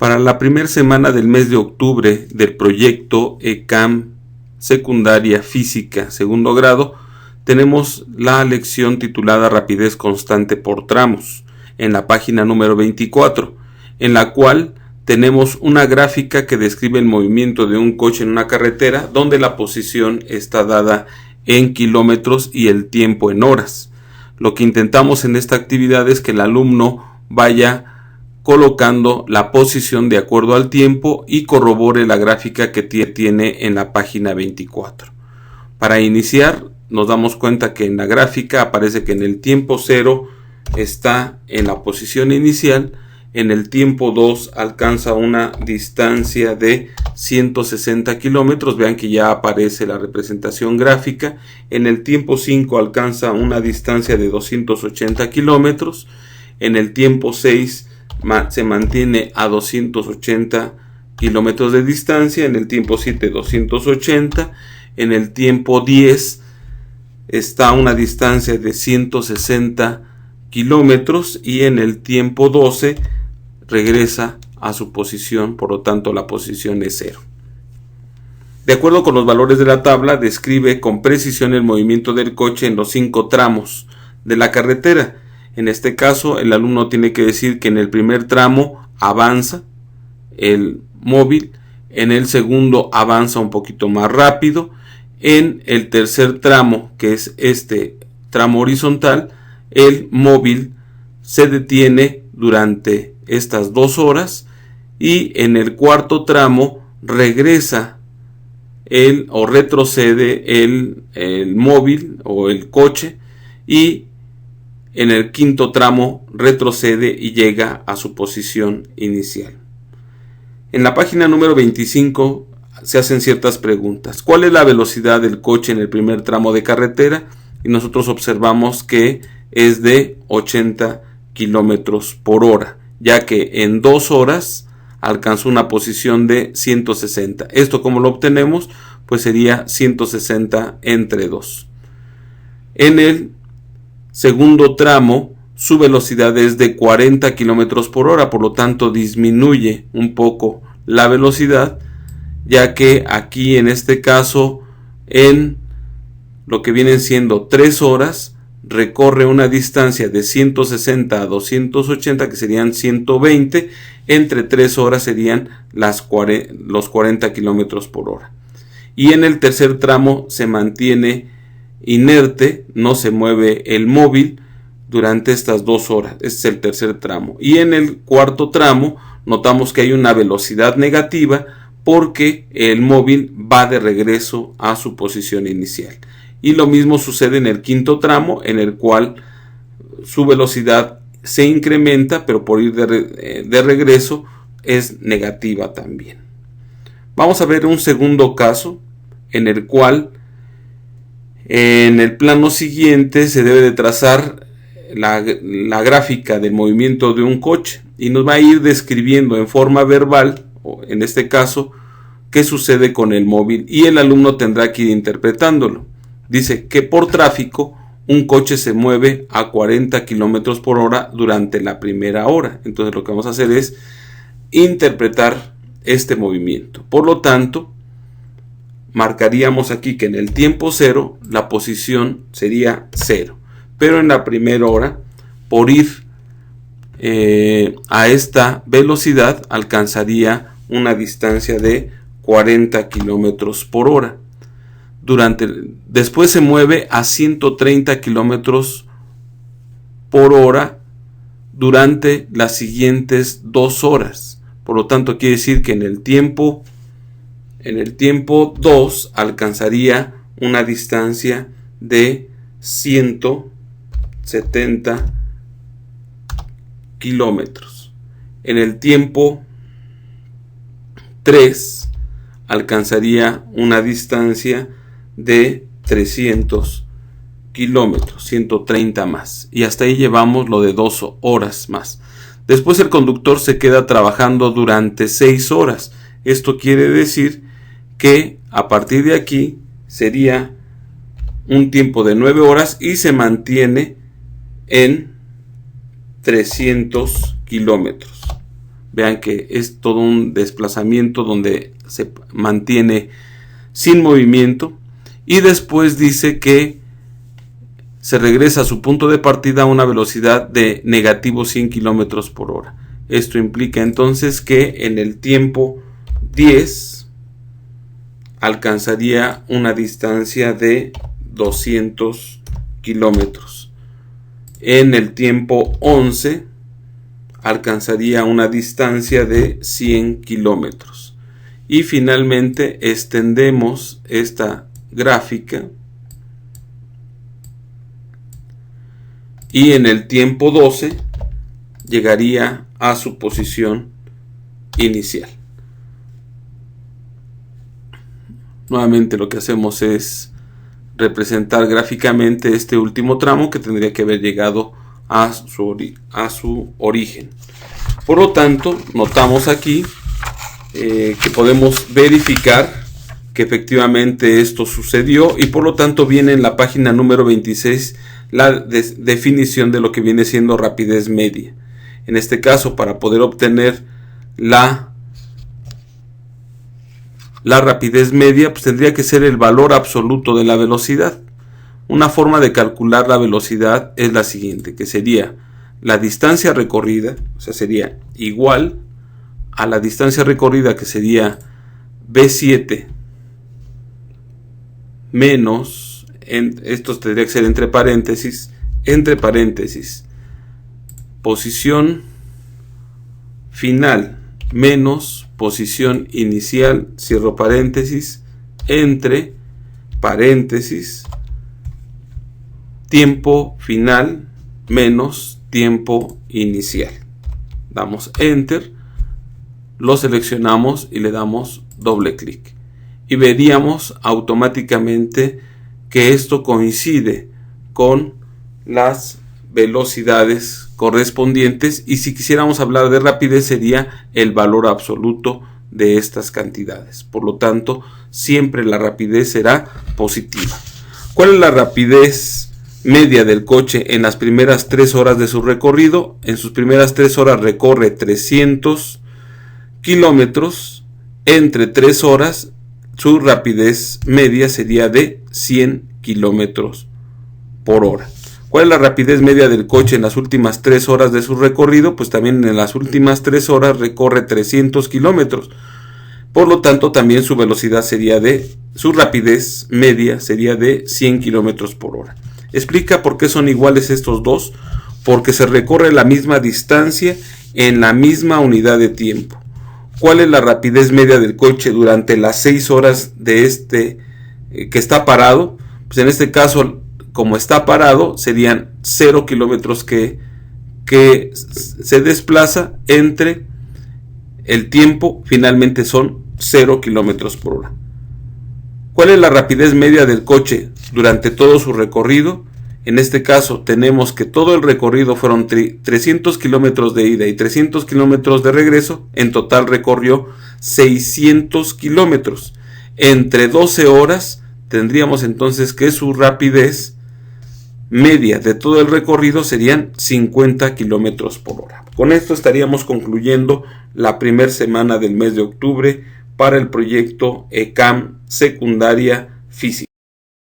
Para la primera semana del mes de octubre del proyecto ECAM Secundaria Física segundo grado, tenemos la lección titulada Rapidez constante por tramos, en la página número 24, en la cual tenemos una gráfica que describe el movimiento de un coche en una carretera, donde la posición está dada en kilómetros y el tiempo en horas. Lo que intentamos en esta actividad es que el alumno vaya colocando la posición de acuerdo al tiempo y corrobore la gráfica que tiene en la página 24. Para iniciar, nos damos cuenta que en la gráfica aparece que en el tiempo 0 está en la posición inicial, en el tiempo 2 alcanza una distancia de 160 kilómetros, vean que ya aparece la representación gráfica, en el tiempo 5 alcanza una distancia de 280 kilómetros, en el tiempo 6 se mantiene a 280 kilómetros de distancia, en el tiempo 7 280, en el tiempo 10 está a una distancia de 160 kilómetros y en el tiempo 12 regresa a su posición, por lo tanto la posición es 0. De acuerdo con los valores de la tabla, describe con precisión el movimiento del coche en los 5 tramos de la carretera. En este caso, el alumno tiene que decir que en el primer tramo avanza el móvil, en el segundo avanza un poquito más rápido, en el tercer tramo, que es este tramo horizontal, el móvil se detiene durante estas 2 horas y en el cuarto tramo regresa o retrocede el móvil o el coche y en el quinto tramo retrocede y llega a su posición inicial. En la página número 25 se hacen ciertas preguntas. ¿Cuál es la velocidad del coche en el primer tramo de carretera? Y nosotros observamos que es de 80 kilómetros por hora, ya que en 2 horas alcanzó una posición de 160. ¿Esto cómo lo obtenemos? Pues sería 160 entre 2. En el segundo tramo, su velocidad es de 40 kilómetros por hora, por lo tanto disminuye un poco la velocidad, ya que aquí en este caso, en lo que vienen siendo 3 horas, recorre una distancia de 160 a 280, que serían 120, entre 3 horas serían los 40 kilómetros por hora. Y en el tercer tramo se mantiene inerte, no se mueve el móvil durante estas 2 horas, este es el tercer tramo. Y en el cuarto tramo notamos que hay una velocidad negativa porque el móvil va de regreso a su posición inicial. Y lo mismo sucede en el quinto tramo, en el cual su velocidad se incrementa, pero por ir de regreso es negativa también. Vamos a ver un segundo caso en el cual en el plano siguiente se debe de trazar la gráfica del movimiento de un coche y nos va a ir describiendo en forma verbal, o en este caso, qué sucede con el móvil y el alumno tendrá que ir interpretándolo. Dice que por tráfico un coche se mueve a 40 kilómetros por hora durante la primera hora. Entonces lo que vamos a hacer es interpretar este movimiento. Por lo tanto, marcaríamos aquí que en el tiempo 0 la posición sería 0. Pero en la primera hora, por ir a esta velocidad, alcanzaría una distancia de 40 kilómetros por hora. Después se mueve a 130 kilómetros por hora durante las siguientes 2 horas. Por lo tanto, quiere decir que en el tiempo 2 alcanzaría una distancia de 170 kilómetros. En el tiempo 3 alcanzaría una distancia de 300 kilómetros, 130 más. Y hasta ahí llevamos lo de 2 horas más. Después el conductor se queda trabajando durante 6 horas. Esto quiere decir que a partir de aquí sería un tiempo de 9 horas y se mantiene en 300 kilómetros. Vean que es todo un desplazamiento donde se mantiene sin movimiento, y después dice que se regresa a su punto de partida a una velocidad de negativo 100 kilómetros por hora. Esto implica entonces que en el tiempo 10 alcanzaría una distancia de 200 kilómetros. En el tiempo 11 alcanzaría una distancia de 100 kilómetros. Y finalmente extendemos esta gráfica y en el tiempo 12 llegaría a su posición inicial. Nuevamente lo que hacemos es representar gráficamente este último tramo que tendría que haber llegado a su origen. Por lo tanto, notamos aquí que podemos verificar que efectivamente esto sucedió, y por lo tanto viene en la página número 26 la definición de lo que viene siendo rapidez media. En este caso, para poder obtener la rapidez media, pues tendría que ser el valor absoluto de la velocidad. Una forma de calcular la velocidad es la siguiente, que sería la distancia recorrida, o sea, sería igual a la distancia recorrida, que sería B7 menos, esto tendría que ser entre paréntesis, posición final menos posición inicial, cierro paréntesis, entre paréntesis, tiempo final menos tiempo inicial. Damos enter, lo seleccionamos y le damos doble clic, y veríamos automáticamente que esto coincide con las velocidades correspondientes, y si quisiéramos hablar de rapidez sería el valor absoluto de estas cantidades. Por lo tanto, siempre la rapidez será positiva. ¿Cuál es la rapidez media del coche en las primeras 3 horas de su recorrido? En sus primeras 3 horas recorre 300 kilómetros. Entre 3 horas su rapidez media sería de 100 kilómetros por hora. ¿Cuál es la rapidez media del coche en las últimas 3 horas de su recorrido? Pues también en las últimas 3 horas recorre 300 kilómetros. Por lo tanto, también su velocidad sería su rapidez media sería de 100 kilómetros por hora. Explica por qué son iguales estos dos. Porque se recorre la misma distancia en la misma unidad de tiempo. ¿Cuál es la rapidez media del coche durante las 6 horas de que está parado? Pues en este caso, como está parado, serían 0 kilómetros que se desplaza, entre el tiempo finalmente son 0 kilómetros por hora. ¿Cuál es la rapidez media del coche durante todo su recorrido? En este caso tenemos que todo el recorrido fueron 300 kilómetros de ida y 300 kilómetros de regreso. En total recorrió 600 kilómetros. Entre 12 horas tendríamos entonces que su rapidez media de todo el recorrido serían 50 kilómetros por hora. Con esto estaríamos concluyendo la primera semana del mes de octubre para el proyecto ECAM Secundaria Física.